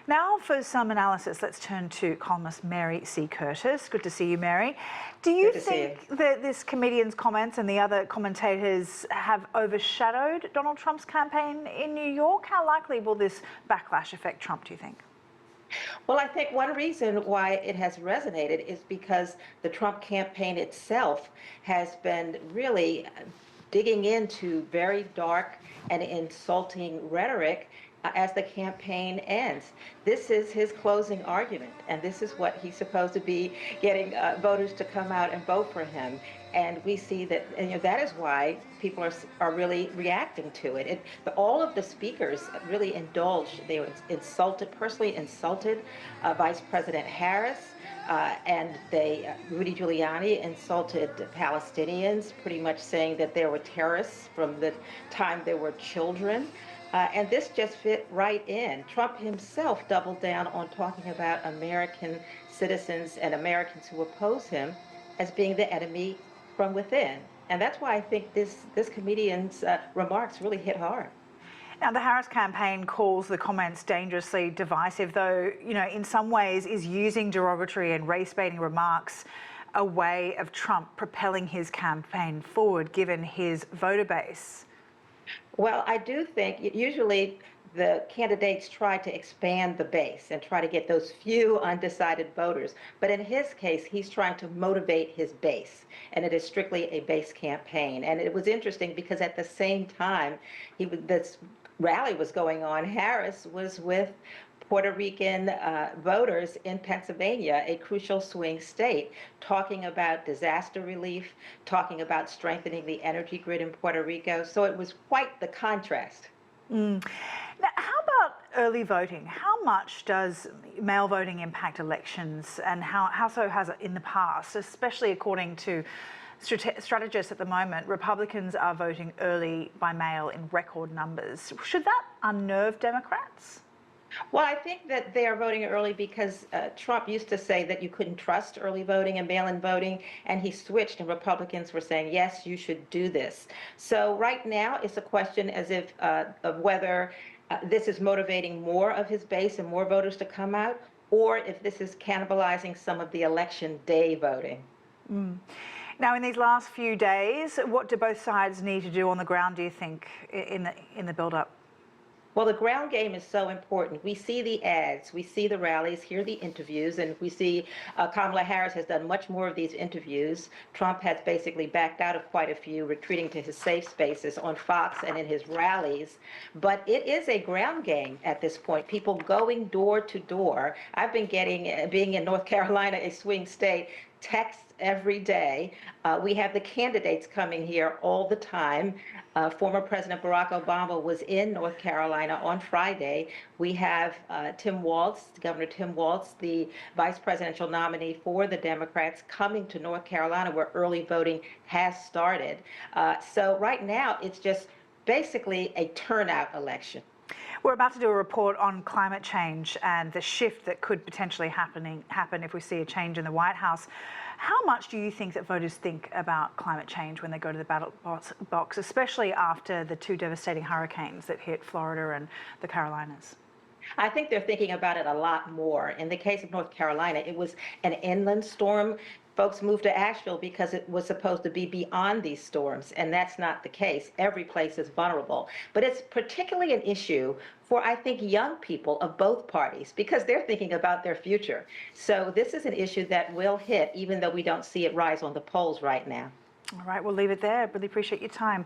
Now for some analysis, let's turn to columnist Mary C. Curtis. Good to see you, Mary. Do you think that this comedian's comments and the other commentators have overshadowed Donald Trump's campaign in New York? How likely will this backlash affect Trump, do you think? Well, I think one reason why it has resonated is because the Trump campaign itself has been really digging into very dark and insulting rhetoric as the campaign ends. This is his closing argument, and this is what he's supposed to be getting voters to come out and vote for him. And we see that, that is why people are really reacting to it. All of the speakers really indulged. They were personally insulted Vice President Harris, and Rudy Giuliani insulted Palestinians, pretty much saying that they were terrorists from the time they were children. And this just fit right in. Trump himself doubled down on talking about American citizens and Americans who oppose him as being the enemy from within. And that's why I think this comedian's remarks really hit hard. Now, the Harris campaign calls the comments dangerously divisive, though, in some ways is using derogatory and race-baiting remarks a way of Trump propelling his campaign forward, given his voter base. Well, I do think usually the candidates try to expand the base and try to get those few undecided voters. But in his case, he's trying to motivate his base, and it is strictly a base campaign. And it was interesting because at the same time this rally was going on, Harris was with Puerto Rican voters in Pennsylvania, a crucial swing state, talking about disaster relief, talking about strengthening the energy grid in Puerto Rico. So it was quite the contrast. Now, how about early voting? How much does mail voting impact elections, and how so has it in the past, especially according to strategists at the moment? Republicans are voting early by mail in record numbers. Should that unnerve Democrats? Well, I think that they are voting early because Trump used to say that you couldn't trust early voting and mail-in voting, and he switched, and Republicans were saying, yes, you should do this. So right now, it's a question as if of whether this is motivating more of his base and more voters to come out, or if this is cannibalizing some of the election day voting. Now, in these last few days, what do both sides need to do on the ground, do you think, in the build-up? Well, the ground game is so important. We see the ads, we see the rallies, hear the interviews, and we see Kamala Harris has done much more of these interviews. Trump has basically backed out of quite a few, retreating to his safe spaces on Fox and in his rallies. But it is a ground game at this point, people going door to door. I've been getting, being in North Carolina, a swing state, texts every day. We have the candidates coming here all the time. Former President Barack Obama was in North Carolina on Friday. We have Tim Walz, Governor Tim Walz, the vice presidential nominee for the Democrats, coming to North Carolina where early voting has started. So right now, it's just basically a turnout election. We're about to do a report on climate change and the shift that could potentially happen if we see a change in the White House. How much do you think that voters think about climate change when they go to the ballot box, especially after the two devastating hurricanes that hit Florida and the Carolinas? I think they're thinking about it a lot more. In the case of North Carolina, it was an inland storm. Folks moved to Asheville because it was supposed to be beyond these storms, and that's not the case. Every place is vulnerable. But it's particularly an issue for, I think, young people of both parties because they're thinking about their future. So this is an issue that will hit, even though we don't see it rise on the polls right now. All right, we'll leave it there. Really appreciate your time.